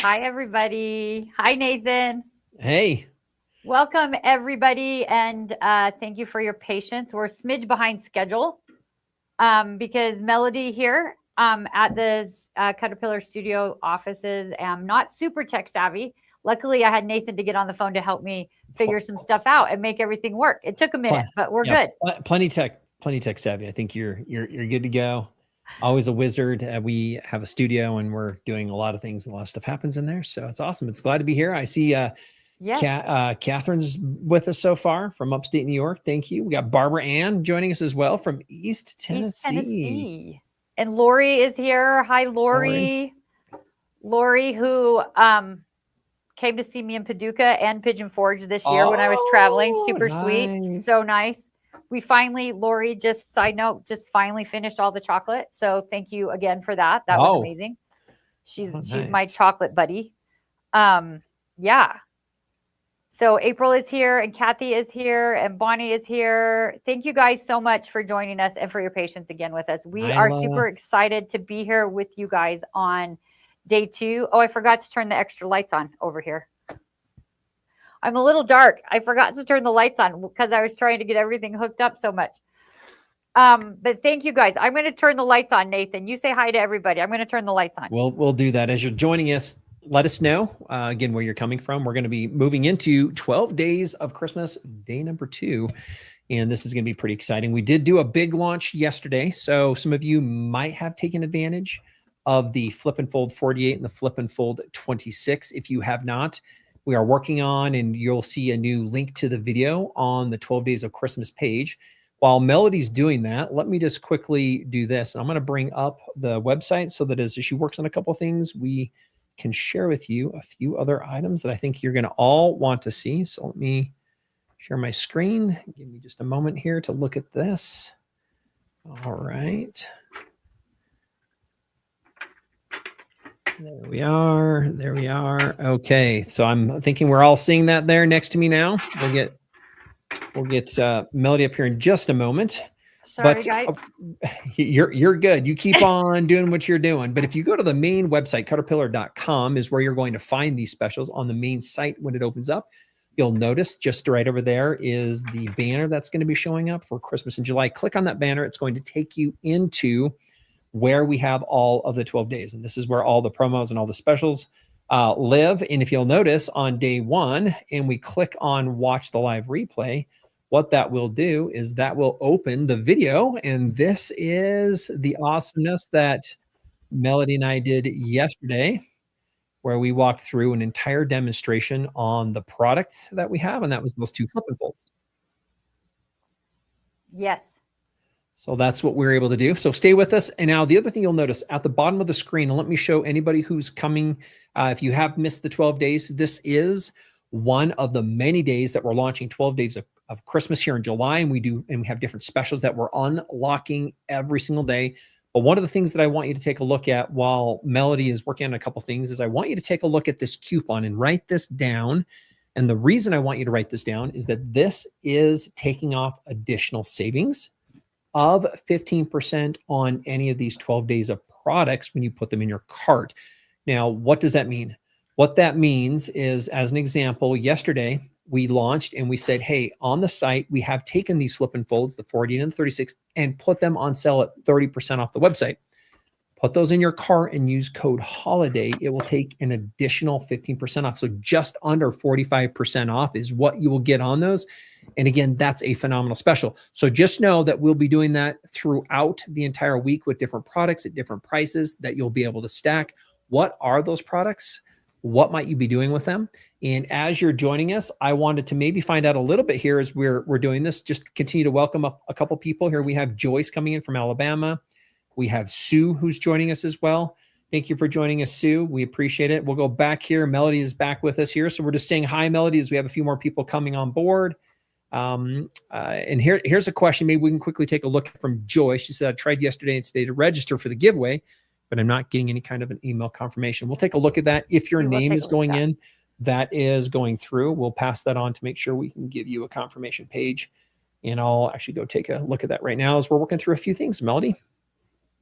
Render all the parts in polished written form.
Hi, everybody. Hi, Nathan. Hey. Welcome, everybody, and thank you for your patience. We're a smidge behind schedule because Melody here at the CutterPillar Studio offices am not super tech savvy. Luckily, I had Nathan to get on the phone to help me figure some stuff out and make everything work. It took a minute, but we're good. Plenty tech savvy. I think you're good to go. Always a wizard. We have a studio and we're doing a lot of things. A lot of stuff happens in there, so it's awesome. It's glad to be here. I see Catherine's with us so far from upstate New York. Thank you. We got Barbara Ann joining us as well from East Tennessee. And Lori is here. Hi, Lori. Lori, who came to see me in Paducah and Pigeon Forge this year when I was traveling. Super sweet. So nice. We finally, Lori, just side note, just finally finished all the chocolate. So thank you again for that. That was amazing. She's my chocolate buddy. Yeah. So April is here and Kathy is here and Bonnie is here. Thank you guys so much for joining us and for your patience again with us. We are super excited to be here with you guys on day 2. Oh, I forgot to turn the extra lights on over here. I'm a little dark. I forgot to turn the lights on because I was trying to get everything hooked up so much. But thank you guys. I'm going to turn the lights on, Nathan. You say hi to everybody. I'm going to turn the lights on. We'll do that. As you're joining us, let us know again where you're coming from. We're going to be moving into 12 days of Christmas, day number 2. And this is going to be pretty exciting. We did do a big launch yesterday. So some of you might have taken advantage of the Flip and Fold 48 and the Flip and Fold 26. If you have not, we are working on, and you'll see a new link to the video on the 12 Days of Christmas page. While Melody's doing that, let me just quickly do this. I'm going to bring up the website so that as she works on a couple of things, we can share with you a few other items that I think you're going to all want to see. So let me share my screen. Give me just a moment here to look at this. All right. There we are. There we are. Okay. So I'm thinking we're all seeing that there next to me now. We'll get Melody up here in just a moment. Sorry, guys. You're good. You keep on doing what you're doing. But if you go to the main website, CutterPillar.com is where you're going to find these specials on the main site when it opens up. You'll notice just right over there is the banner that's going to be showing up for Christmas in July. Click on that banner. It's going to take you into where we have all of the 12 days. And this is where all the promos and all the specials live. And if you'll notice on day 1, and we click on watch the live replay, what that will do is that will open the video. And this is the awesomeness that Melody and I did yesterday, where we walked through an entire demonstration on the products that we have. And that was those 2 Flip and Folds. Yes. So that's what we're able to do. So stay with us. And now the other thing you'll notice at the bottom of the screen, and let me show anybody who's coming, if you have missed the 12 days, this is one of the many days that we're launching 12 days of Christmas here in July. And we have different specials that we're unlocking every single day. But one of the things that I want you to take a look at while Melody is working on a couple things is I want you to take a look at this coupon and write this down. And the reason I want you to write this down is that this is taking off additional savings of 15% on any of these 12 days of products when you put them in your cart. Now, what does that mean? What that means is, as an example, yesterday we launched and we said, hey, on the site, we have taken these Flip and Folds, the 40 and the 36, and put them on sale at 30% off the website. Put those in your cart and use code HOLIDAY. It will take an additional 15% off. So just under 45% off is what you will get on those. And again, that's a phenomenal special. So just know that we'll be doing that throughout the entire week with different products at different prices that you'll be able to stack. What are those products? What might you be doing with them? And as you're joining us, I wanted to maybe find out a little bit here as we're doing this. Just continue to welcome up a couple people here. We have Joyce coming in from Alabama. We have Sue who's joining us as well. Thank you for joining us, Sue. We appreciate it. We'll go back here. Melody is back with us here. So we're just saying hi, Melody, as we have a few more people coming on board. And here's a question. Maybe we can quickly take a look from Joyce. She said, I tried yesterday and today to register for the giveaway, but I'm not getting any kind of an email confirmation. We'll take a look at that. If your name is going in, that is going through. We'll pass that on to make sure we can give you a confirmation page. And I'll actually go take a look at that right now as we're working through a few things. Melody?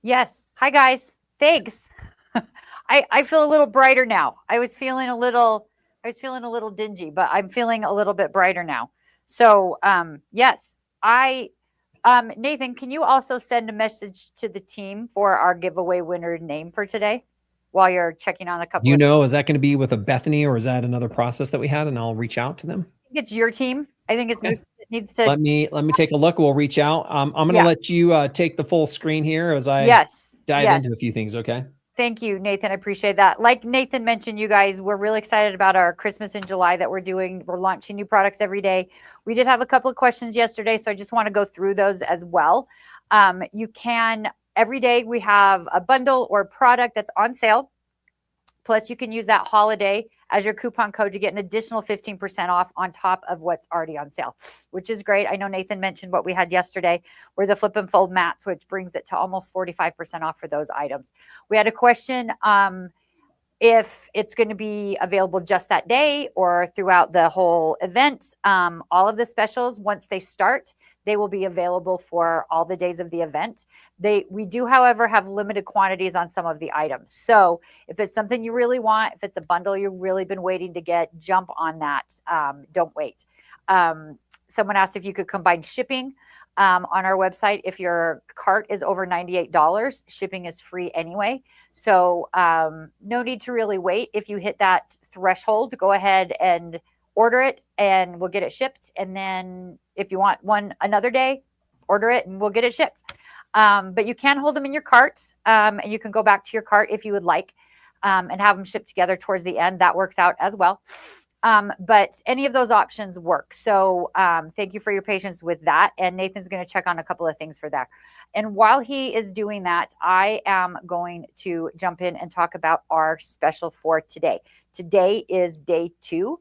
Yes. Hi, guys. Thanks. I feel a little brighter now. I was feeling a little dingy, but I'm feeling a little bit brighter now. So yes, I Nathan, can you also send a message to the team for our giveaway winner name for today while you're checking on a couple You of know, is that going to be with a Bethany or is that another process that we had? And I'll reach out to them. I think it's your team. I think it's Okay. it needs to. Let me take a look. We'll reach out. I'm going to Yeah. let you take the full screen here as I Yes. dive Yes. into a few things. Okay. Thank you, Nathan. I appreciate that. Like Nathan mentioned, you guys, we're really excited about our Christmas in July that we're doing. We're launching new products every day. We did have a couple of questions yesterday, so I just want to go through those as well. You can, every day we have a bundle or product that's on sale. Plus, you can use that holiday as your coupon code to get an additional 15% off on top of what's already on sale, which is great. I know Nathan mentioned what we had yesterday were the flip and fold mats, which brings it to almost 45% off for those items. We had a question if it's going to be available just that day or throughout the whole event. All of the specials, once they start, they will be available for all the days of the event. We do, however, have limited quantities on some of the items. So if it's something you really want, if it's a bundle you've really been waiting to get, jump on that. Don't wait. Someone asked if you could combine shipping. On our website, if your cart is over $98, shipping is free anyway. So no need to really wait. If you hit that threshold, go ahead and order it and we'll get it shipped. And then if you want one another day, order it and we'll get it shipped. But you can hold them in your cart and you can go back to your cart if you would like and have them shipped together towards the end. That works out as well. But any of those options work. So thank you for your patience with that. And Nathan's going to check on a couple of things for that. And while he is doing that, I am going to jump in and talk about our special for today. Today is day 2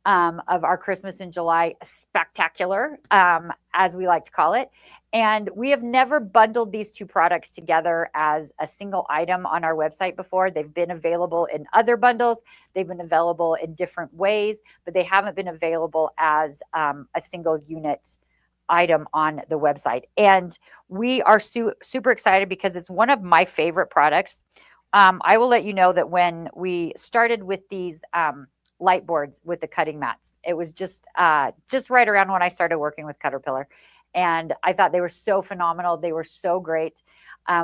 of our Christmas in July spectacular, as we like to call it. And we have never bundled these two products together as a single item on our website before. They've been available in other bundles. They've been available in different ways, but they haven't been available as a single unit item on the website. And we are super excited because it's one of my favorite products. I will let you know that when we started with these light boards with the cutting mats, it was just right around when I started working with CutterPillar. And I thought they were so phenomenal. They were so great.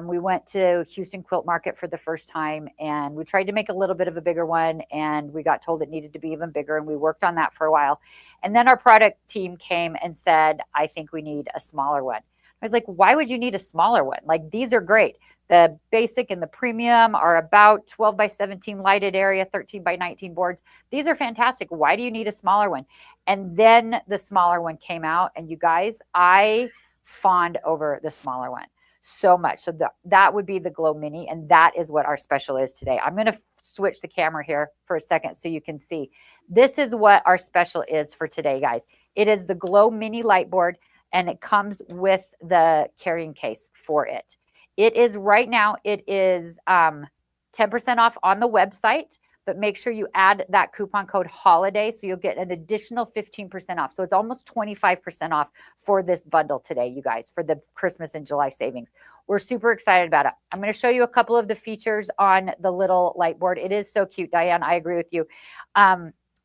We went to Houston Quilt Market for the first time and we tried to make a little bit of a bigger one and we got told it needed to be even bigger and we worked on that for a while. And then our product team came and said, I think we need a smaller one. I was like, why would you need a smaller one? Like, these are great. The basic and the premium are about 12 by 17 lighted area, 13 by 19 boards. These are fantastic. Why do you need a smaller one? And then the smaller one came out. And you guys, I fawned over the smaller one so much. So that would be the Glow Mini. And that is what our special is today. I'm going to switch the camera here for a second so you can see. This is what our special is for today, guys. It is the Glow Mini light board. And it comes with the carrying case for it. It is right now, it is 10% off on the website, but make sure you add that coupon code HOLIDAY so you'll get an additional 15% off. So it's almost 25% off for this bundle today, you guys, for the Christmas and July savings. We're super excited about it. I'm going to show you a couple of the features on the little light board. It is so cute, Diane. I agree with you.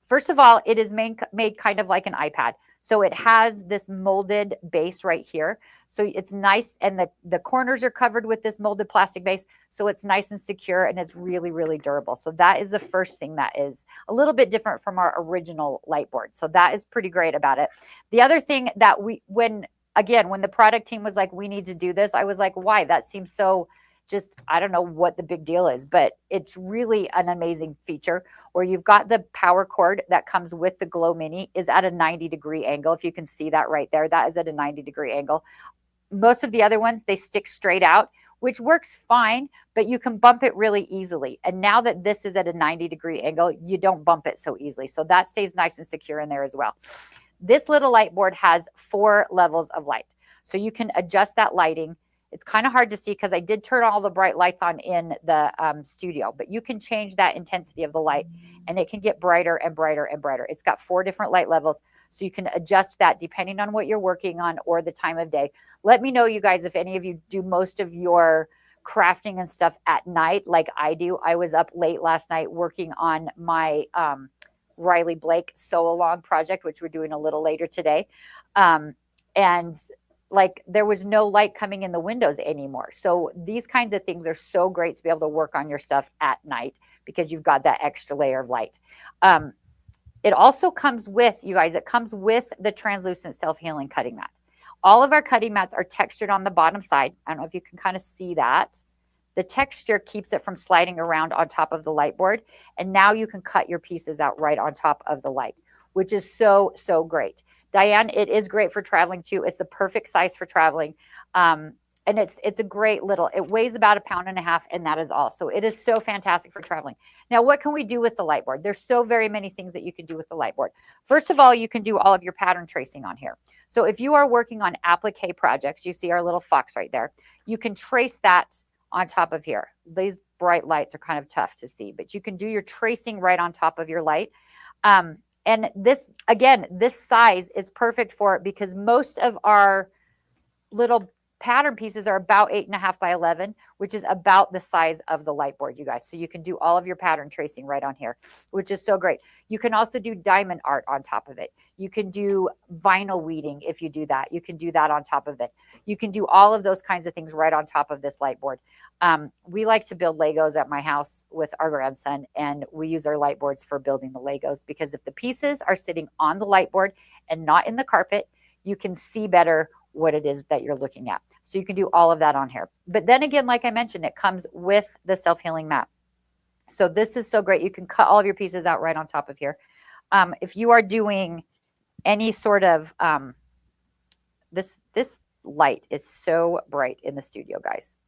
First of all, it is made kind of like an iPad. So it has this molded base right here. So it's nice. And the corners are covered with this molded plastic base. So it's nice and secure and it's really, really durable. So that is the first thing that is a little bit different from our original light board. So that is pretty great about it. The other thing that when the product team was like, we need to do this, I was like, why? That seems so just, I don't know what the big deal is, but it's really an amazing feature where you've got the power cord that comes with the Glow Mini is at a 90-degree angle. If you can see that right there, that is at a 90-degree angle. Most of the other ones, they stick straight out, which works fine, but you can bump it really easily. And now that this is at a 90-degree angle, you don't bump it so easily. So that stays nice and secure in there as well. This little light board has 4 levels of light. So you can adjust that lighting. It's kind of hard to see because I did turn all the bright lights on in the studio, but you can change that intensity of the light and it can get brighter and brighter and brighter. It's got 4 different light levels, so you can adjust that depending on what you're working on or the time of day. Let me know, you guys, if any of you do most of your crafting and stuff at night like I do. I was up late last night working on my Riley Blake sew along project, which we're doing a little later today. And like there was no light coming in the windows anymore. So these kinds of things are so great to be able to work on your stuff at night because you've got that extra layer of light. It also comes with, you guys, it comes with the translucent self-healing cutting mat. All of our cutting mats are textured on the bottom side. I don't know if you can kind of see that. The texture keeps it from sliding around on top of the light board. And now you can cut your pieces out right on top of the light, which is so, so great. Diane, it is great for traveling too. It's the perfect size for traveling. And it's a great little, it weighs about 1.5 pounds and that is all. So it is so fantastic for traveling. Now, what can we do with the light board? There's so very many things that you can do with the light board. First of all, you can do all of your pattern tracing on here. So if you are working on applique projects, you see our little fox right there. You can trace that on top of here. These bright lights are kind of tough to see, but you can do your tracing right on top of your light. And this, again, this size is perfect for it because most of our little pattern pieces are about 8.5 by 11, which is about the size of the light board, you guys. So you can do all of your pattern tracing right on here, which is so great. You can also do diamond art on top of it. You can do vinyl weeding if you do that. You can do that on top of it. You can do all of those kinds of things right on top of this light board. We like to build Legos at my house with our grandson, and we use our light boards for building the Legos because if the pieces are sitting on the light board and not in the carpet, you can see better what it is that you're looking at. So you can do all of that on here. But then again, like I mentioned, it comes with the self-healing mat. So this is so great. You can cut all of your pieces out right on top of here. If you are doing any sort of, this light is so bright in the studio, guys.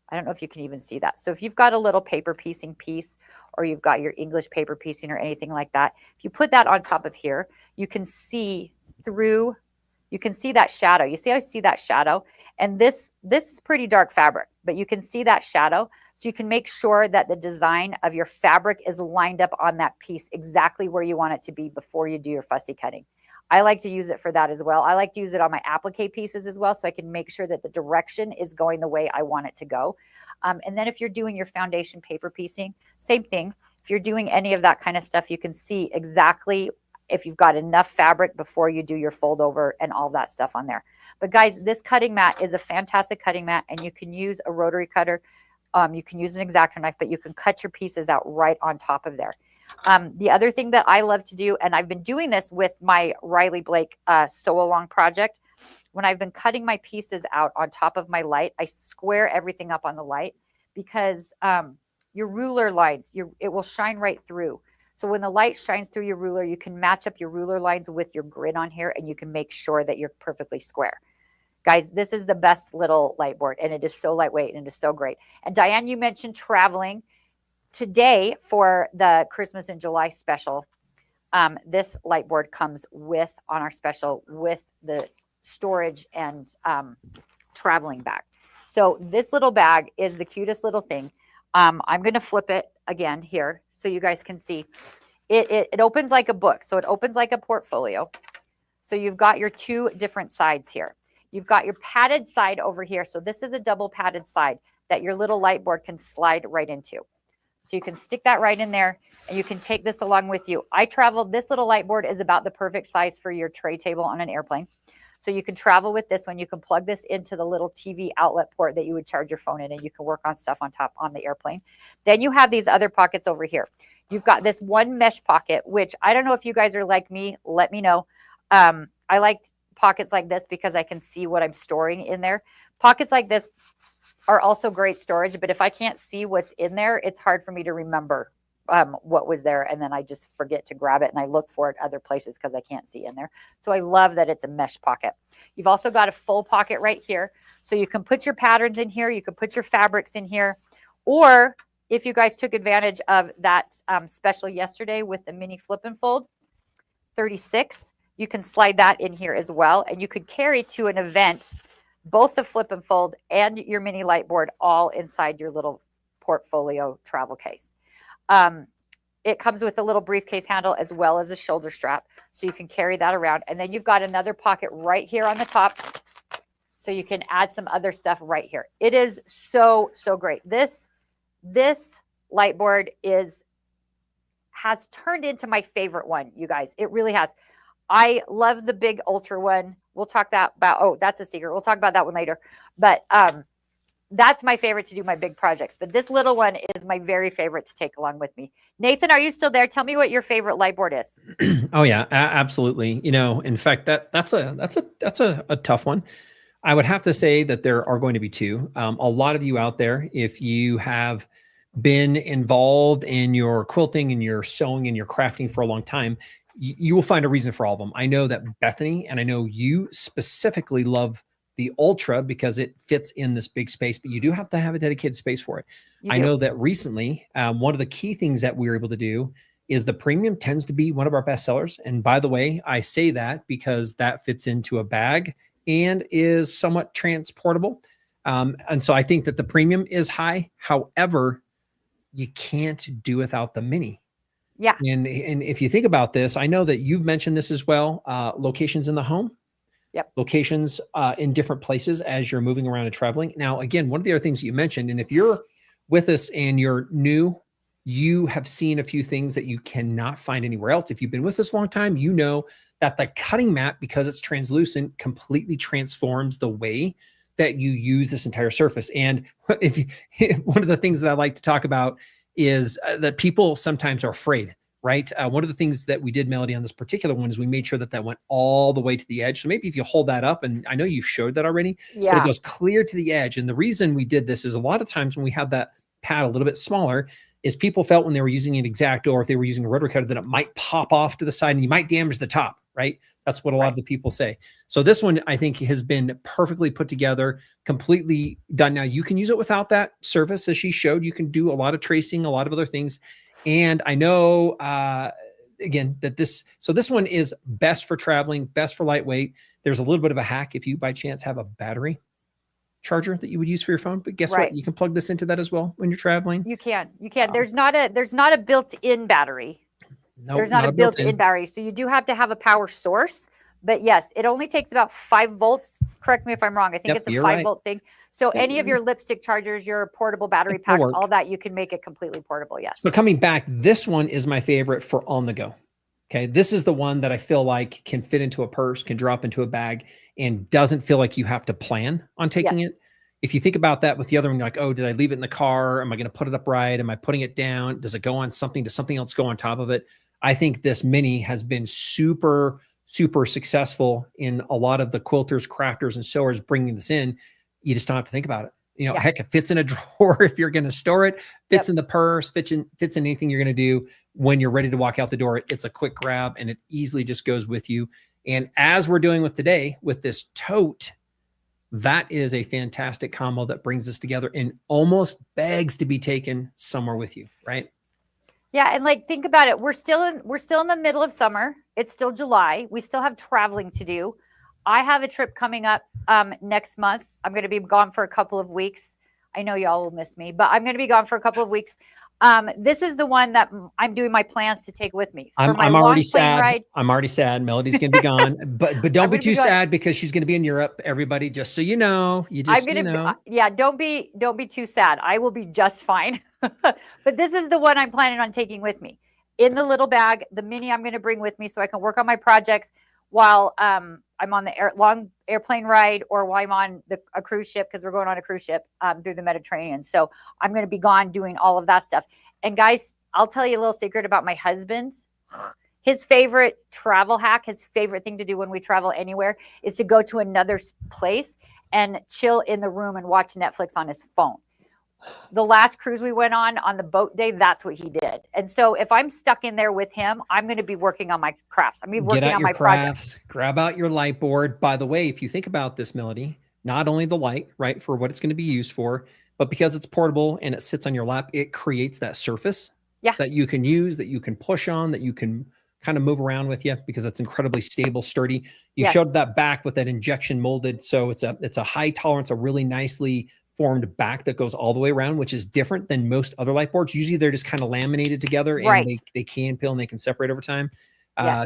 I don't know if you can even see that. So if you've got a little paper piecing piece or you've got your English paper piecing or anything like that, if you put that on top of here, you can see through. You can see that shadow. You see how I see that shadow? And this is pretty dark fabric, but you can see that shadow. So you can make sure that the design of your fabric is lined up on that piece exactly where you want it to be before you do your fussy cutting. I like to use it for that as well. I like to use it on my applique pieces as well so I can make sure that the direction is going the way I want it to go. And then if you're doing your foundation paper piecing, same thing. If you're doing any of that kind of stuff, you can see exactly if you've got enough fabric before you do your fold over and all that stuff on there. But guys, this cutting mat is a fantastic cutting mat, and you can use a rotary cutter. You can use an X-Acto knife, but you can cut your pieces out right on top of there. The other thing that I love to do, and I've been doing this with my Riley Blake sew along project, when I've been cutting my pieces out on top of my light, I square everything up on the light because your ruler lines, it will shine right through. So when the light shines through your ruler, you can match up your ruler lines with your grid on here, and you can make sure that you're perfectly square. Guys, this is the best little light board, and it is so lightweight, and it is so great. And Diane, you mentioned traveling. Today, for the Christmas in July special, this light board comes with, on our special, with the storage and traveling bag. So this little bag is the cutest little thing. I'm going to flip it again here so you guys can see. It opens like a book. So it opens like a portfolio. So you've got your two different sides here. You've got your padded side over here. So this is a double padded side that your little light board can slide right into. So you can stick that right in there, and you can take this along with you. This little light board is about the perfect size for your tray table on an airplane. So you can travel with this one. You can plug this into the little TV outlet port that you would charge your phone in, and you can work on stuff on top on the airplane. Then you have these other pockets over here. You've got this one mesh pocket, which I don't know if you guys are like me. Let me know. I like pockets like this because I can see what I'm storing in there. Pockets like this are also great storage, but if I can't see what's in there, it's hard for me to remember what was there, and then I just forget to grab it, and I look for it other places because I can't see in there. So I love that it's a mesh pocket. You've also got a full pocket right here, so you can put your patterns in here, you can put your fabrics in here, or if you guys took advantage of that special yesterday with the mini flip and fold 36, you can slide that in here as well, and you could carry to an event both the flip and fold and your mini light board all inside your little portfolio travel case. It comes with a little briefcase handle as well as a shoulder strap, so you can carry that around. And then you've got another pocket right here on the top, So you can add some other stuff right here. It is so, so great. This light board has turned into my favorite one, you guys. It really has. I love the big ultra one. We'll talk about, oh, that's a secret. We'll talk about that one later. But that's my favorite to do my big projects. But this little one is my very favorite to take along with me. Nathan, are you still there? Tell me what your favorite light board is. Oh yeah, absolutely. You know, in fact, that's a tough one. I would have to say that there are going to be two. A lot of you out there, if you have been involved in your quilting and your sewing and your crafting for a long time, you will find a reason for all of them. I know that Bethany, and I know you specifically love the Ultra because it fits in this big space, but you do have to have a dedicated space for it. I know that recently, one of the key things that we were able to do is the Premium tends to be one of our best sellers. And by the way, I say that because that fits into a bag and is somewhat transportable. And so I think that the Premium is high. However, you can't do without the Mini. Yeah. And if you think about this, I know that you've mentioned this as well, locations in the home. Yep. Locations in different places as you're moving around and traveling. Now, again, one of the other things that you mentioned, and if you're with us and you're new, you have seen a few things that you cannot find anywhere else. If you've been with us a long time, you know that the cutting mat, because it's translucent, completely transforms the way that you use this entire surface. And one of the things that I like to talk about is that people sometimes are afraid, right? One of the things that we did, Melody, on this particular one is we made sure that that went all the way to the edge. So maybe if you hold that up, and I know you've showed that already, but it goes clear to the edge. And the reason we did this is a lot of times when we had that pad a little bit smaller is people felt when they were using an X-Acto or if they were using a rotary cutter that it might pop off to the side and you might damage the top, right? That's what a lot of the people say. So this one, I think, has been perfectly put together, completely done. Now, you can use it without that surface, as she showed. You can do a lot of tracing, a lot of other things. And I know, again, that this one is best for traveling, best for lightweight. There's a little bit of a hack if you, by chance, have a battery charger that you would use for your phone. But guess what? You can plug this into that as well when you're traveling. You can. There's not a built-in battery. No, there's not a built-in battery. So you do have to have a power source. But yes, it only takes about 5 volts. Correct me if I'm wrong. I think it's a 5-volt thing. So any of your lipstick chargers, your portable battery packs, all that, you can make it completely portable. Yes. So coming back, this one is my favorite for on the go. Okay. This is the one that I feel like can fit into a purse, can drop into a bag, and doesn't feel like you have to plan on taking it. If you think about that with the other one, you're like, oh, did I leave it in the car? Am I going to put it upright? Am I putting it down? Does it go on something? Does something else go on top of it? I think this Mini has been super, super successful in a lot of the quilters, crafters, and sewers bringing this in. You just don't have to think about it. You know, heck, it fits in a drawer if you're going to store it, fits in the purse, fits in anything you're going to do. When you're ready to walk out the door, it's a quick grab and it easily just goes with you. And as we're doing with today with this tote, that is a fantastic combo that brings us together and almost begs to be taken somewhere with you, right? Yeah, and like think about it. We're still in the middle of summer. It's still July. We still have traveling to do. I have a trip coming up next month. I'm going to be gone for a couple of weeks. I know y'all will miss me, but I'm going to be gone for a couple of weeks. This is the one that I'm doing my plans to take with me. I'm already sad. I'm already sad. Melody's going to be gone, but don't be too sad because she's going to be in Europe. Everybody, just so you know, don't be too sad. I will be just fine. But this is the one I'm planning on taking with me in the little bag. The Mini I'm going to bring with me so I can work on my projects while I'm on the long airplane ride or while I'm on a cruise ship, because we're going on a cruise ship through the Mediterranean. So I'm going to be gone doing all of that stuff. And guys, I'll tell you a little secret about my husband's. His favorite travel hack, his favorite thing to do when we travel anywhere is to go to another place and chill in the room and watch Netflix on his phone. The last cruise we went on the boat day, that's what he did. And so if I'm stuck in there with him, I'm going to be working on my crafts. I'm going to be working on my projects. Grab out your light board. By the way, if you think about this, Melody, not only the light, right, for what it's going to be used for, but because it's portable and it sits on your lap, it creates that surface that you can use, that you can push on, that you can kind of move around with you because it's incredibly stable, sturdy. You showed that back with that injection molded. So it's a high tolerance, a really nicely formed back that goes all the way around, which is different than most other light boards. Usually they're just kind of laminated together and they can peel and they can separate over time.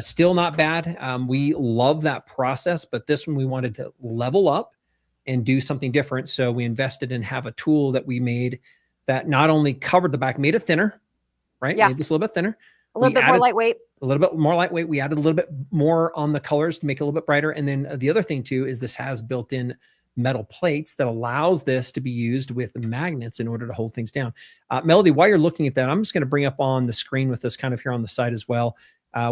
Still not bad. We love that process, but this one we wanted to level up and do something different. So we invested and have a tool that we made that not only covered the back, made it thinner, right? Yeah. Made this a little bit thinner. A little bit more lightweight. A little bit more lightweight. We added a little bit more on the colors to make it a little bit brighter. And then the other thing too is this has built-in metal plates that allows this to be used with magnets in order to hold things down. Melody, while you're looking at that, I'm just going to bring up on the screen with this kind of here on the side as well.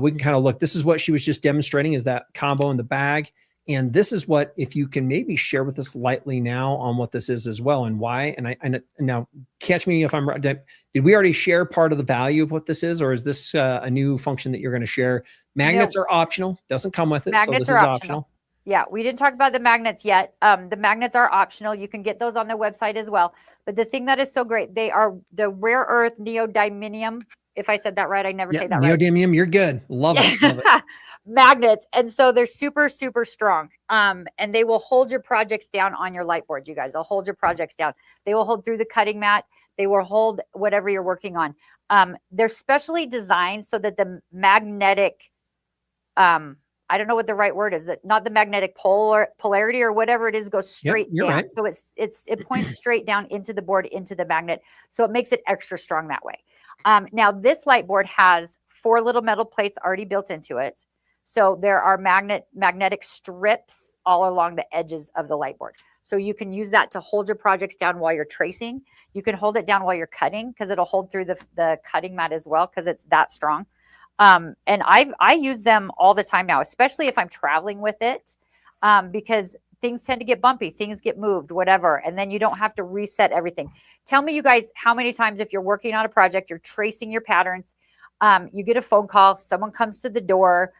We can kind of look. This is what she was just demonstrating, is that combo in the bag. And this is what, if you can maybe share with us lightly now on what this is as well and why. And I now catch me if I'm right. Did we already share part of the value of what this is, or is this a new function that you're going to share? Magnets are optional. Doesn't come with it. Magnets so this is optional. Yeah, we didn't talk about the magnets yet. The magnets are optional. You can get those on the website as well. But the thing that is so great, they are the rare earth neodymium. If I said that right, I never say that right. Neodymium, you're good. Love it. Love it. Magnets. And so they're super, super strong. And they will hold your projects down on your light board, you guys. They'll hold your projects down. They will hold through the cutting mat. They will hold whatever you're working on. They're specially designed so that the magnetic, I don't know what the right word is, that not the magnetic polarity or whatever it is, goes straight down. Right. So it points straight down into the board, into the magnet. So it makes it extra strong that way. Now this light board has 4 little metal plates already built into it. So there are magnetic strips all along the edges of the light board. So you can use that to hold your projects down while you're tracing. You can hold it down while you're cutting because it'll hold through the cutting mat as well because it's that strong. And I use them all the time now, especially if I'm traveling with it, because things tend to get bumpy, things get moved, whatever. And then you don't have to reset everything. Tell me, you guys, how many times if you're working on a project, you're tracing your patterns, you get a phone call, someone comes to the door,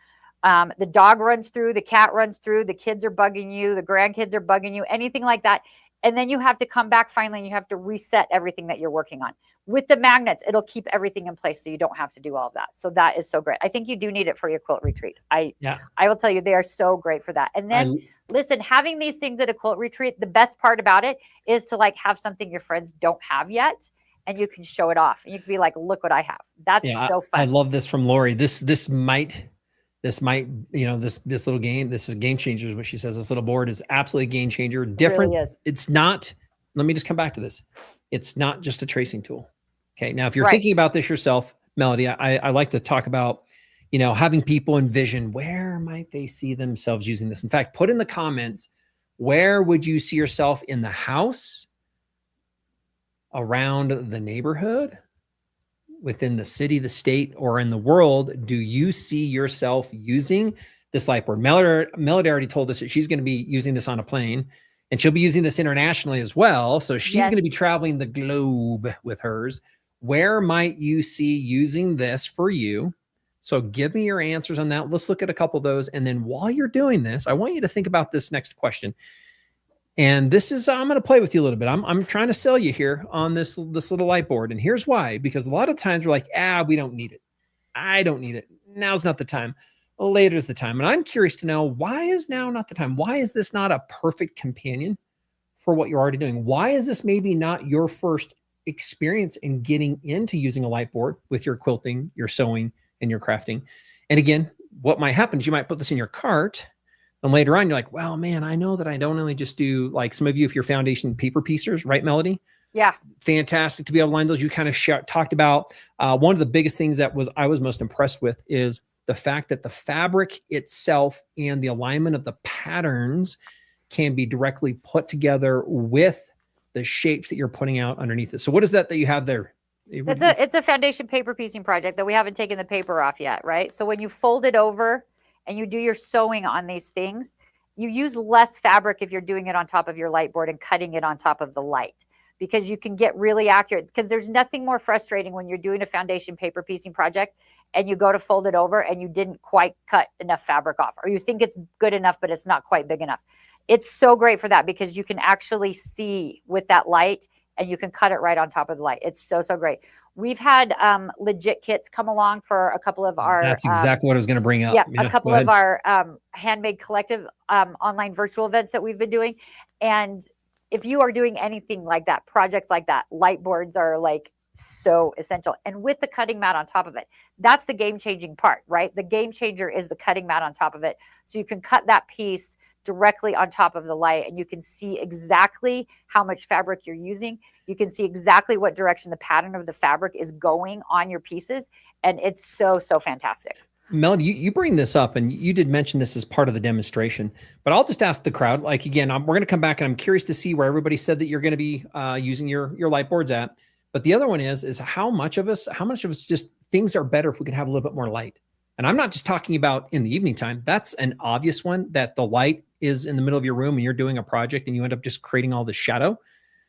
the dog runs through, the cat runs through, the kids are bugging you, the grandkids are bugging you, anything like that. And then you have to come back finally and you have to reset everything that you're working on. With the magnets, it'll keep everything in place so you don't have to do all of that. So that is so great. I think you do need it for your quilt retreat. I will tell you, they are so great for that. And then listen, having these things at a quilt retreat, the best part about it is to like have something your friends don't have yet and you can show it off. And you can be like, look what I have. That's so fun. I love this from Lori. This might, you know, this little game, this is game changer is what she says. This little board is absolutely a game changer. Different. It really is. It's not, let me just come back to this. It's not just a tracing tool. Okay. Now, if you're thinking about this yourself, Melody, I like to talk about, you know, having people envision where might they see themselves using this. In fact, put in the comments, where would you see yourself in the house, around the neighborhood, within the city, the state, or in the world? Do you see yourself using this light board? Melody already told us that she's going to be using this on a plane, and she'll be using this internationally as well. So she's going to be traveling the globe with hers. Where might you see using this for you? So give me your answers on that. Let's look at a couple of those. And then while you're doing this, I want you to think about this next question. And this is, I'm going to play with you a little bit. I'm trying to sell you here on this little light board. And here's why, because a lot of times we're like, we don't need it. I don't need it. Now's not the time. Later's the time. And I'm curious to know, why is now not the time? Why is this not a perfect companion for what you're already doing? Why is this maybe not your first experience in getting into using a light board with your quilting, your sewing, and your crafting? And again, what might happen is you might put this in your cart, and later on you're like, well, man, I know that I don't only just do, like some of you, if you're foundation paper piecers, right, Melody? Yeah. Fantastic to be able to line those. You kind of talked about one of the biggest things that I was most impressed with is the fact that the fabric itself and the alignment of the patterns can be directly put together with the shapes that you're putting out underneath it. So what is that you have there? It's a foundation paper piecing project that we haven't taken the paper off yet, right? So when you fold it over and you do your sewing on these things, you use less fabric if you're doing it on top of your light board and cutting it on top of the light, because you can get really accurate. Because there's nothing more frustrating when you're doing a foundation paper piecing project and you go to fold it over and you didn't quite cut enough fabric off, or you think it's good enough, but it's not quite big enough. It's so great for that because you can actually see with that light and you can cut it right on top of the light. It's so, so great. We've had legit kits come along for a couple of our— That's exactly what I was going to bring up. Yeah, a couple of our handmade collective online virtual events that we've been doing. And if you are doing anything like that, projects like that, light boards are like so essential. And with the cutting mat on top of it, that's the game changing part, right? The game changer is the cutting mat on top of it. So you can cut that piece directly on top of the light, and you can see exactly how much fabric you're using. You can see exactly what direction the pattern of the fabric is going on your pieces. And it's so, so fantastic. Melody, you bring this up, and you did mention this as part of the demonstration, but I'll just ask the crowd, like, again, we're going to come back, and I'm curious to see where everybody said that you're going to be using your light boards at. But the other one is how much of us just things are better if we can have a little bit more light. And I'm not just talking about in the evening time. That's an obvious one, that the light is in the middle of your room and you're doing a project and you end up just creating all this shadow.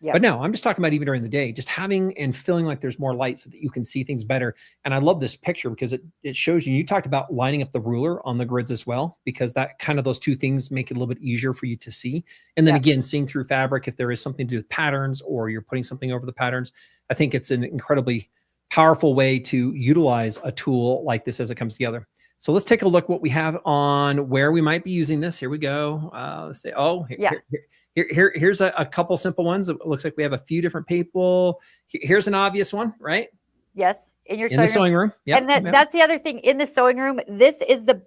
Yep. But no, I'm just talking about even during the day, just having and feeling like there's more light so that you can see things better. And I love this picture because it shows you talked about lining up the ruler on the grids as well, because that kind of those two things make it a little bit easier for you to see. And then again, seeing through fabric, if there is something to do with patterns or you're putting something over the patterns, I think it's an incredibly powerful way to utilize a tool like this as it comes together. So let's take a look what we have on where we might be using this. Here we go. Let's say, here's a couple simple ones. It looks like we have a few different people. Here's an obvious one, right? Yes. In the sewing room. Yep. And that's the other thing in the sewing room. This is the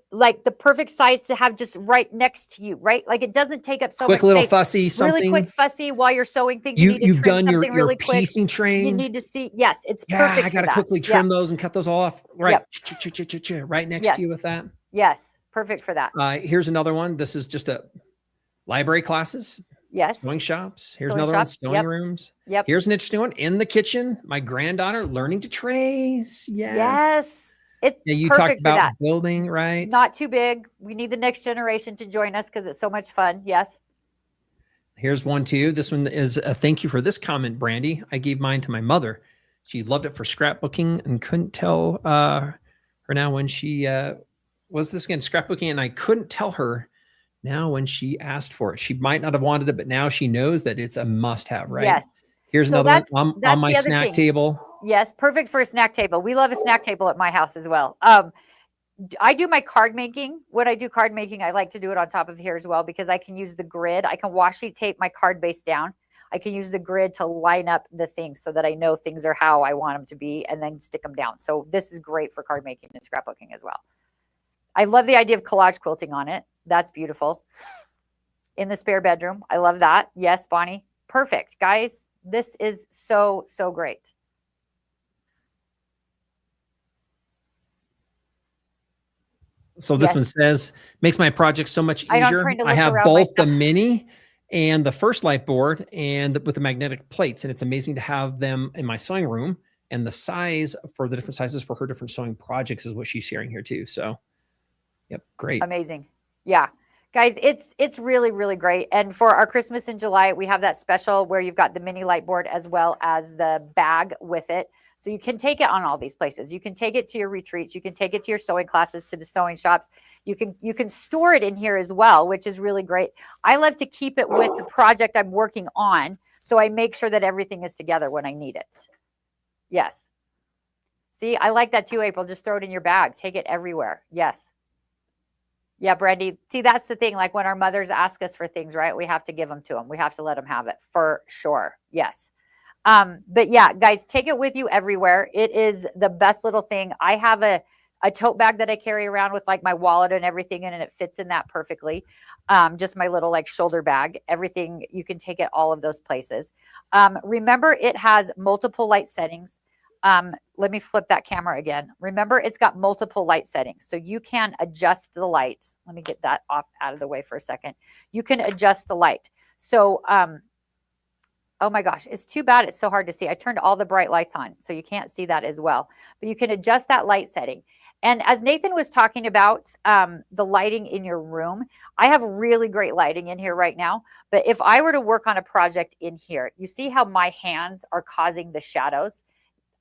perfect size to have just right next to you, right? Like it doesn't take up so much quick little space. Fussy, something really quick fussy while you're sewing things. You've done your really piecing quick. train. You need to see. Yes, it's perfect. I got to quickly trim those and cut those all off. Right. Right next to you with that. Yes. Perfect for that. Here's another one. This is just a library classes. Yes. Sewing shops. Here's another one. Sewing rooms. Yep. Here's an interesting one. In the kitchen. My granddaughter learning to trace. Yes. You talked about building, right? Not too big. We need the next generation to join us because it's so much fun. Yes. Here's one too. This one is a thank you for this comment, Brandy. I gave mine to my mother. She loved it for scrapbooking and couldn't tell her now when she was this again scrapbooking, and I couldn't tell her now when she asked for it. She might not have wanted it, but now she knows that it's a must-have, right? Yes. Here's another one on my snack table. Yes, perfect for a snack table. We love a snack table at my house as well. I do my card making. When I do card making, I like to do it on top of here as well because I can use the grid. I can washi tape my card base down. I can use the grid to line up the things so that I know things are how I want them to be and then stick them down. So this is great for card making and scrapbooking as well. I love the idea of collage quilting on it. That's beautiful. In the spare bedroom. I love that. Yes, Bonnie. Perfect. Guys, this is so, so great. So this one says, makes my project so much easier. I have both the mini and the first light board and with the magnetic plates. And it's amazing to have them in my sewing room, and the size for the different sizes for her different sewing projects is what she's sharing here too. So yep. Great. Amazing. Yeah. Guys, it's really, really great. And for our Christmas in July, we have that special where you've got the mini light board as well as the bag with it. So you can take it on all these places. You can take it to your retreats. You can take it to your sewing classes, to the sewing shops. You can store it in here as well, which is really great. I love to keep it with the project I'm working on. So I make sure that everything is together when I need it. Yes. See, I like that too, April. Just throw it in your bag. Take it everywhere. Yes. Yeah, Brandy. See, that's the thing. Like when our mothers ask us for things, right? We have to give them to them. We have to let them have it for sure. Yes. But yeah, guys, take it with you everywhere. It is the best little thing. I have a tote bag that I carry around with like my wallet and everything in, and it fits in that perfectly. Just my little like shoulder bag, everything. You can take it all of those places. Remember, it has multiple light settings. Let me flip that camera again. Remember, it's got multiple light settings. So you can adjust the lights. Let me get that off out of the way for a second. You can adjust the light. So, oh my gosh, it's too bad it's so hard to see. I turned all the bright lights on, so you can't see that as well. But you can adjust that light setting. And as Nathan was talking about the lighting in your room, I have really great lighting in here right now. But if I were to work on a project in here, you see how my hands are causing the shadows?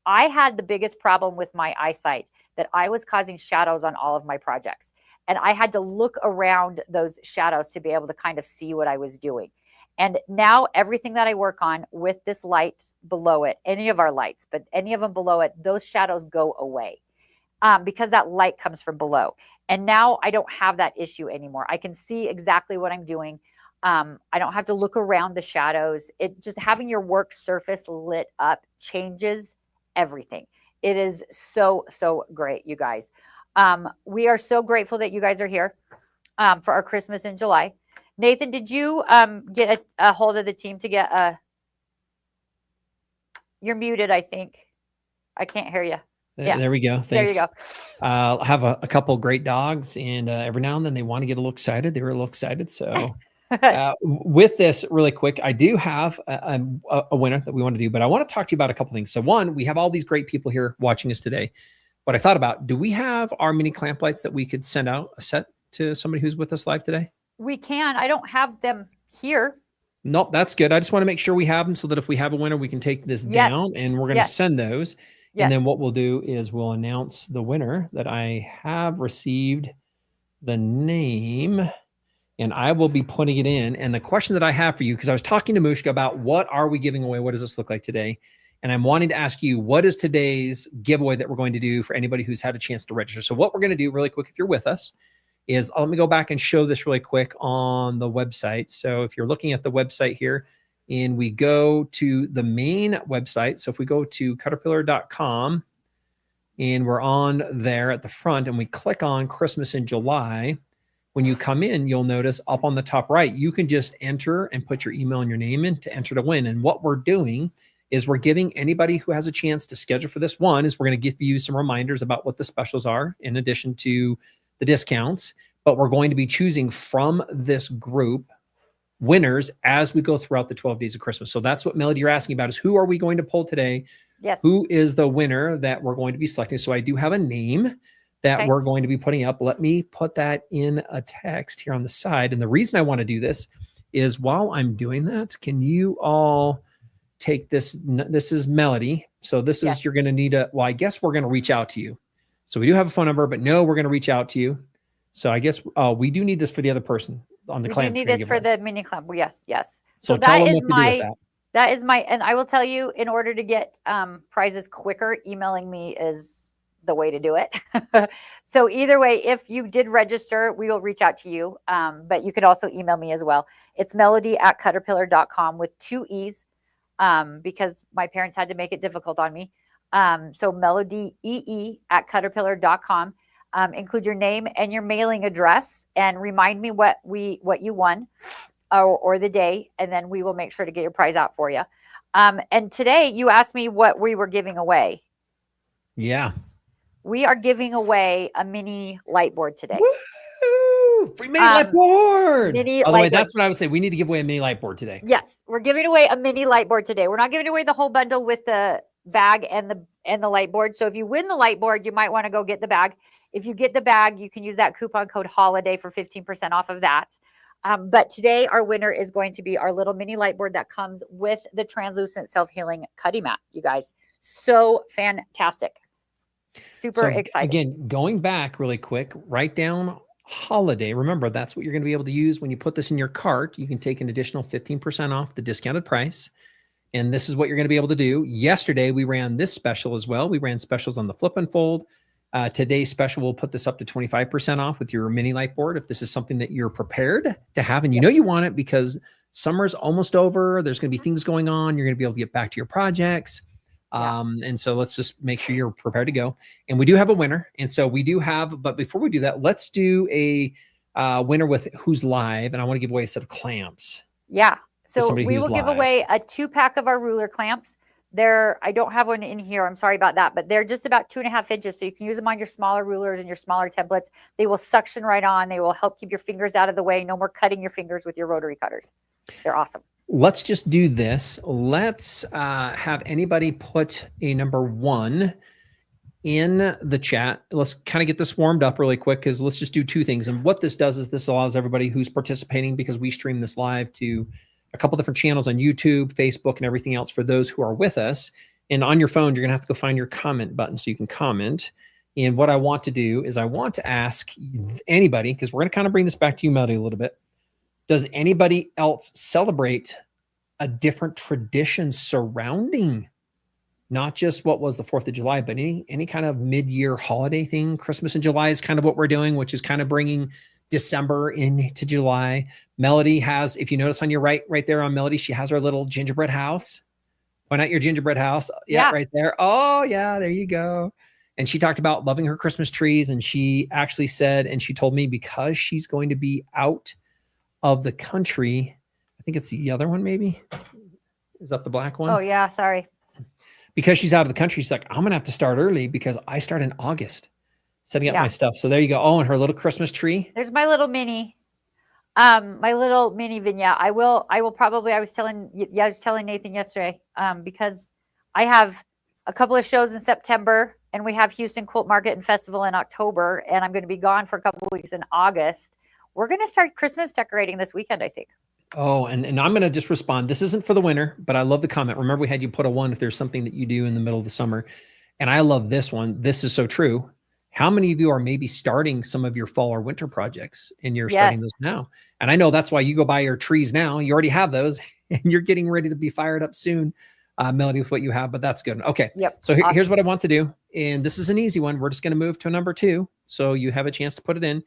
I had the biggest problem with my eyesight, that I was causing shadows on all of my projects. And I had to look around those shadows to be able to kind of see what I was doing. And now everything that I work on with this light below it, any of our lights, but any of them below it, those shadows go away because that light comes from below. And now I don't have that issue anymore. I can see exactly what I'm doing. I don't have to look around the shadows. It just having your work surface lit up changes everything. It is so, so great, you guys. We are so grateful that you guys are here for our Christmas in July. Nathan, did you get a hold of the team to get a? You're muted, I think. I can't hear you. Yeah. There we go. Thanks. There you go. I have a couple great dogs, and every now and then they want to get a little excited. They were a little excited. So with this really quick, I do have a winner that we want to do, but I want to talk to you about a couple things. So one, we have all these great people here watching us today. What I thought about, do we have our mini clamp lights that we could send out a set to somebody who's with us live today? We can. I don't have them here. Nope, that's good. I just want to make sure we have them so that if we have a winner, we can take this down, and we're going to send those. And then what we'll do is we'll announce the winner that I have received the name, and I will be putting it in. And the question that I have for you, because I was talking to Mushka about what are we giving away? What does this look like today? And I'm wanting to ask you, what is today's giveaway that we're going to do for anybody who's had a chance to register? So what we're going to do really quick, if you're with us, is let me go back and show this really quick on the website. So if you're looking at the website here and we go to the main website, so if we go to CutterPillar.com and we're on there at the front and we click on Christmas in July, when you come in, you'll notice up on the top right, you can just enter and put your email and your name in to enter to win. And what we're doing is we're giving anybody who has a chance to schedule for this one is we're going to give you some reminders about what the specials are in addition to the discounts, but we're going to be choosing from this group winners as we go throughout the 12 days of Christmas. So that's what, Melody, you're asking about, is who are we going to pull today? Yes. Who is the winner that we're going to be selecting? So I do have a name that we're going to be putting up. Let me put that in a text here on the side. And the reason I want to do this is while I'm doing that, can you all take this? This is Melody. So this is, you're going to need well, I guess we're going to reach out to you. So we do have a phone number, but no, we're going to reach out to you. So I guess we do need this for the other person on the clamp. We need this for the mini clamp. Yes, yes. So tell them what to do with that. That is my, and I will tell you, in order to get prizes quicker, emailing me is the way to do it. So either way, if you did register, we will reach out to you. But you could also email me as well. It's melody@cutterpillar.com with 2 E's because my parents had to make it difficult on me. So melodee@cutterpillar.com. Include your name and your mailing address and remind me what you won or the day, and then we will make sure to get your prize out for you. And today you asked me what we were giving away. Yeah. We are giving away a mini light board today. Woo! Free mini light board. By the way, that's what I would say. We need to give away a mini light board today. Yes, we're giving away a mini light board today. We're not giving away the whole bundle with the bag and the light board. So if you win the light board, you might want to go get the bag. If you get the bag, you can use that coupon code HOLIDAY for 15% off of that. But today our winner is going to be our little mini light board that comes with the translucent self-healing cutting mat, you guys. So fantastic. Super excited. Again, going back really quick, write down holiday. Remember, that's what you're going to be able to use when you put this in your cart. You can take an additional 15% off the discounted price. And this is what you're going to be able to do. Yesterday, we ran this special as well. We ran specials on the flip and fold. Today's special, we'll put this up to 25% off with your mini light board. If this is something that you're prepared to have and you know you want it because summer's almost over, there's going to be things going on. You're going to be able to get back to your projects. And so let's just make sure you're prepared to go. And we do have a winner. And so we do have, but before we do that, let's do a winner with who's live. And I want to give away a set of clamps. Yeah. So we will give away a 2-pack of our ruler clamps. I don't have one in here. I'm sorry about that, but they're just about 2.5 inches. So you can use them on your smaller rulers and your smaller templates. They will suction right on. They will help keep your fingers out of the way. No more cutting your fingers with your rotary cutters. They're awesome. Let's just do this. Let's have anybody put a number 1 in the chat. Let's kind of get this warmed up really quick because let's just do 2 things. And what this does is this allows everybody who's participating, because we stream this live to a couple different channels on YouTube, Facebook, and everything else for those who are with us. And on your phone, you're going to have to go find your comment button so you can comment. And what I want to do is I want to ask anybody, because we're going to kind of bring this back to you, Melody, a little bit. Does anybody else celebrate a different tradition surrounding not just what was the 4th of July, but any kind of mid-year holiday thing? Christmas in July is kind of what we're doing, which is kind of bringing December into July. Melody has, if you notice on your right there on Melody, she has her little gingerbread house. Why not your gingerbread house? Yeah, right there. Oh yeah, there you go. And she talked about loving her Christmas trees. And she actually said, and she told me, because she's going to be out of the country. I think it's the other one, maybe. Is that the black one? Oh, yeah. Sorry. Because she's out of the country, she's like, I'm going to have to start early because I start in August setting up my stuff. So there you go. Oh, and her little Christmas tree. There's my little mini vignette. I will probably, I was telling Nathan yesterday, because I have a couple of shows in September and we have Houston Quilt Market and Festival in October, and I'm going to be gone for a couple of weeks in August. We're going to start Christmas decorating this weekend, I think. Oh, and I'm going to just respond. This isn't for the winter, but I love the comment. Remember, we had you put a 1 if there's something that you do in the middle of the summer. And I love this one. This is so true. How many of you are maybe starting some of your fall or winter projects and you're starting those now? And I know that's why you go buy your trees now. You already have those and you're getting ready to be fired up soon, Melody, with what you have, but that's good. Okay. Yep. So here's what I want to do. And this is an easy one. We're just going to move to number 2. So you have a chance to put it in.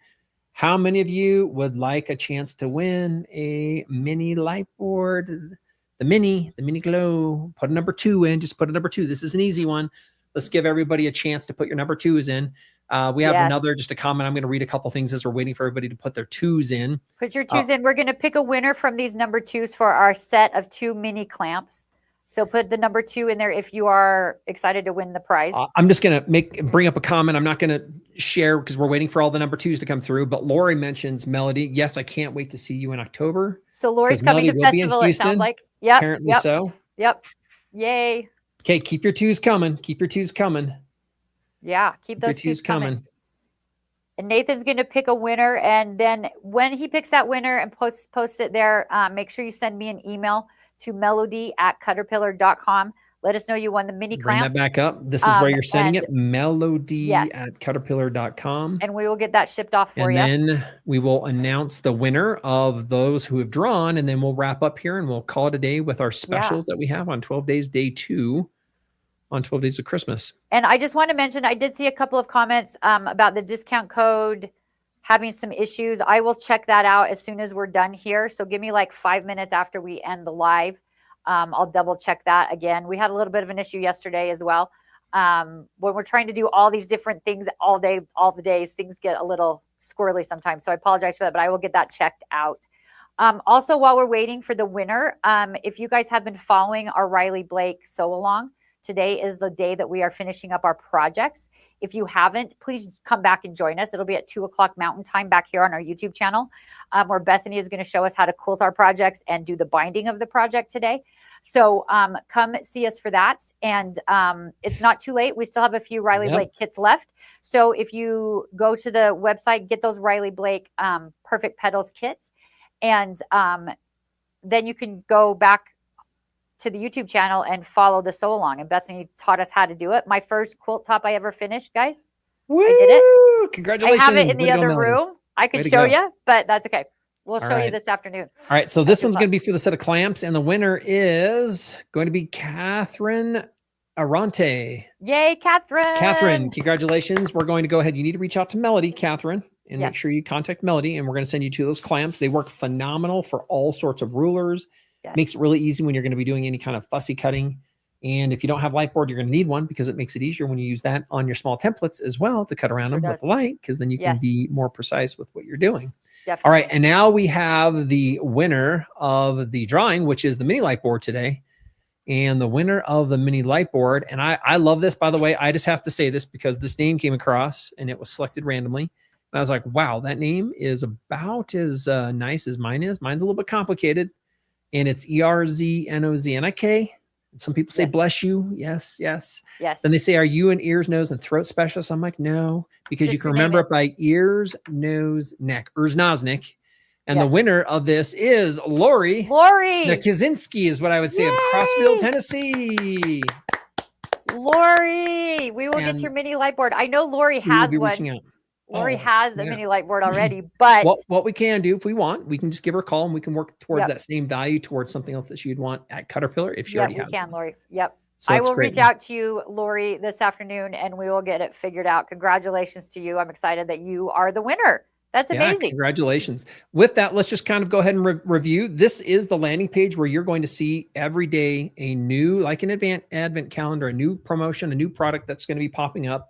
How many of you would like a chance to win a mini light board? The mini glow. Put a number 2 in. Just put a number 2. This is an easy one. Let's give everybody a chance to put your number 2s in. We have another, just a comment. I'm going to read a couple things as we're waiting for everybody to put their 2s in. Put your 2s in. We're going to pick a winner from these number 2s for our set of 2 mini clamps. So put the number 2 in there if you are excited to win the prize. I'm just going to bring up a comment. I'm not going to share because we're waiting for all the number 2s to come through. But Lori mentions Melody. Yes, I can't wait to see you in October. So Lori's coming to festival. It sounds like. Yep. Apparently so. Yep. Yay. Okay, keep your 2s coming. Keep your 2s coming. Yeah, keep those 2s coming. And Nathan's going to pick a winner, and then when he picks that winner and post it there, make sure you send me an email to melody@cutterpillar.com. Let us know you won the mini clamp. Bring that back up. This is where you're sending it, melody@cutterpillar.com. And we will get that shipped off for you. And then we will announce the winner of those who have drawn, and then we'll wrap up here and we'll call it a day with our specials that we have on 12 days, day 2 on 12 days of Christmas. And I just want to mention, I did see a couple of comments about the discount code having some issues. I will check that out as soon as we're done here. So give me like 5 minutes after we end the live. I'll double check that again. We had a little bit of an issue yesterday as well. When we're trying to do all these different things all day, all the days, things get a little squirrely sometimes. So I apologize for that, but I will get that checked out. Also, while we're waiting for the winner, if you guys have been following our Riley Blake sew along, today is the day that we are finishing up our projects. If you haven't, please come back and join us. It'll be at 2:00 Mountain Time back here on our YouTube channel, where Bethany is going to show us how to quilt our projects and do the binding of the project today. So come see us for that. And it's not too late. We still have a few Riley Blake kits left. So if you go to the website, get those Riley Blake Perfect Petals kits, and then you can go back to the YouTube channel and follow the sew along. And Bethany taught us how to do it. My first quilt top I ever finished, guys. Woo! I did it. Congratulations. I have it in the other room. I could show you, but that's okay. We'll show you this afternoon. All right. So this one's going to be for the set of clamps, and the winner is going to be Catherine Arante. Yay, Catherine. Catherine, congratulations. We're going to go ahead. You need to reach out to Melody, Catherine, and make sure you contact Melody, and we're going to send you 2 of those clamps. They work phenomenal for all sorts of rulers. Makes it really easy when you're going to be doing any kind of fussy cutting. And if you don't have light board, you're going to need one because it makes it easier when you use that on your small templates as well to cut around them with the light, because then you can be more precise with what you're doing. Definitely. All right. And now we have the winner of the drawing, which is the mini light board today. And the winner of the mini light board. And I love this, by the way. I just have to say this because this name came across and it was selected randomly. And I was like, wow, that name is about as nice as mine is. Mine's a little bit complicated. And it's ERZNOZNIK. Some people say, bless you. Yes, yes. Yes. Then they say, are you an ears, nose, and throat specialist? I'm like, no, because just you can remember it by ears, nose, neck, Erznosnik. And the winner of this is Lori. Lori Kaczynski is what I would say. Yay! Of Crossville, Tennessee. Lori, we will get your mini light board. I know Lori has one. Lori has a mini light board already, but what we can do if we want, we can just give her a call and we can work towards that same value towards something else that she'd want at CutterPillar if she already has. We can, Lori. Yep. So I will reach out to you, Lori, this afternoon, and we will get it figured out. Congratulations to you. I'm excited that you are the winner. That's amazing. Congratulations. With that, let's just kind of go ahead and review. This is the landing page where you're going to see every day a new, like an advent calendar, a new promotion, a new product that's going to be popping up.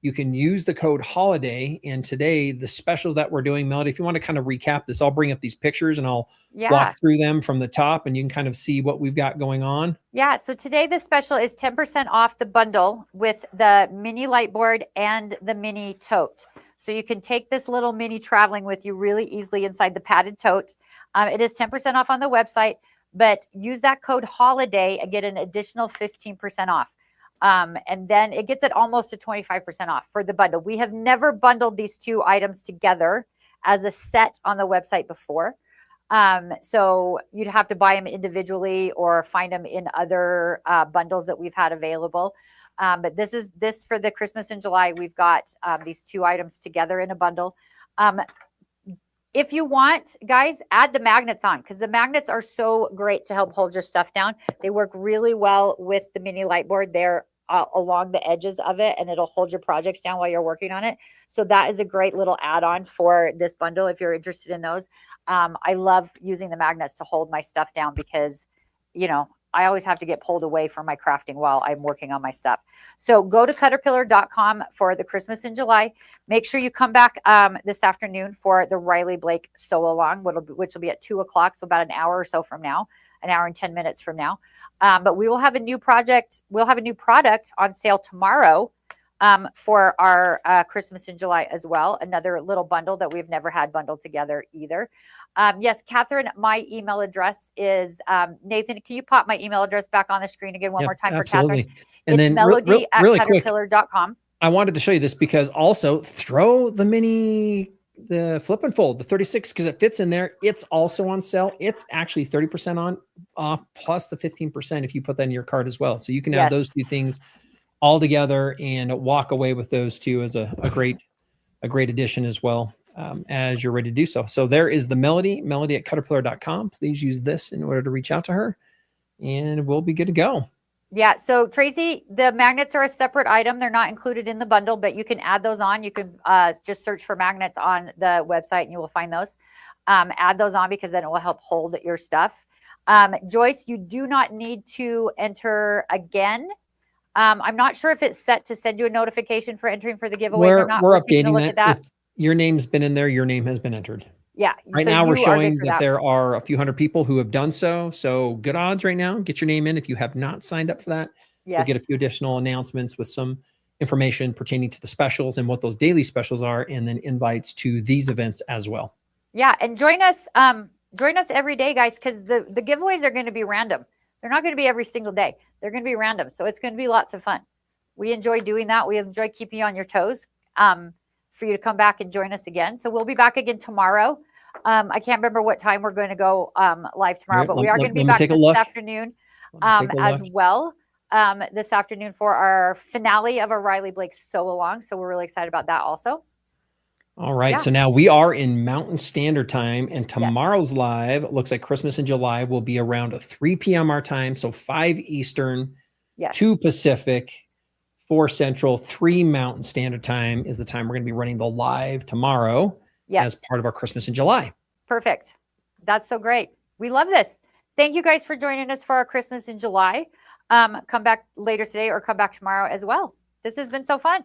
you can use the code HOLIDAY. And today, the specials that we're doing, Melody, if you want to kind of recap this, I'll bring up these pictures and I'll walk through them from the top, and you can kind of see what we've got going on. Yeah. So today the special is 10% off the bundle with the mini light board and the mini tote. So you can take this little mini traveling with you really easily inside the padded tote. It is 10% off on the website, but use that code HOLIDAY and get an additional 15% off. And then it gets it almost to 25% off for the bundle. We have never bundled these two items together as a set on the website before. So you'd have to buy them individually or find them in other bundles that we've had available. But this for the Christmas in July, we've got these two items together in a bundle. If you want, guys, add the magnets on, because the magnets are so great to help hold your stuff down. They work really well with the mini light board there along the edges of it, and it'll hold your projects down while you're working on it. So that is a great little add-on for this bundle if you're interested in those. I love using the magnets to hold my stuff down because, you know, I always have to get pulled away from my crafting while I'm working on my stuff. So go to CutterPillar.com for the Christmas in July. Make sure you come back this afternoon for the Riley Blake sew along, which will be at 2 o'clock. So about an hour or so from now, an hour and 10 minutes from now. But we will have a new project. We'll have a new product on sale tomorrow for our Christmas in July as well. Another little bundle that we've never had bundled together either. Yes, Catherine, my email address is, Nathan, can you pop my email address back on the screen again one more time for Catherine? And it's then melody at really CutterPillar.com. I wanted to show you this because also throw the flip and fold, the 36, because it fits in there. It's also on sale. It's actually 30% off plus the 15% if you put that in your cart as well. So you can have those two things all together and walk away with those two as a great addition as well, as you're ready to do so. So there is the Melody at CutterPillar.com. Please use this in order to reach out to her, and we'll be good to go. Yeah. So Tracy, the magnets are a separate item. They're not included in the bundle, but you can add those on. You can just search for magnets on the website and you will find those. Add those on because then it will help hold your stuff. Joyce, you do not need to enter again. I'm not sure if it's set to send you a notification for entering for the giveaways or not. We're updating that. If your name's been in there, your name has been entered. Yeah. Right now we're showing that there are a few hundred people who have done so. So good odds right now. Get your name in. If you have not signed up for that, you'll get a few additional announcements with some information pertaining to the specials and what those daily specials are, and then invites to these events as well. Yeah. And join us every day, guys, because the giveaways are going to be random. They're not going to be every single day. They're going to be random. So it's going to be lots of fun. We enjoy doing that. We enjoy keeping you on your toes for you to come back and join us again. So we'll be back again tomorrow. I can't remember what time we're going to go live tomorrow, but we are going to be back this afternoon as well. This afternoon for our finale of our Riley Blake sew along. So we're really excited about that also. All right. Yeah. So now we are in Mountain Standard Time, and tomorrow's live, it looks like Christmas in July will be around 3 p.m. our time. So 5 Eastern, 2 Pacific, 4 Central, 3 Mountain Standard Time is the time we're going to be running the live tomorrow as part of our Christmas in July. Perfect. That's so great. We love this. Thank you guys for joining us for our Christmas in July. Come back later today or come back tomorrow as well. This has been so fun.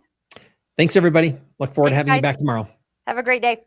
Thanks, everybody. Look forward to having you back tomorrow. Have a great day.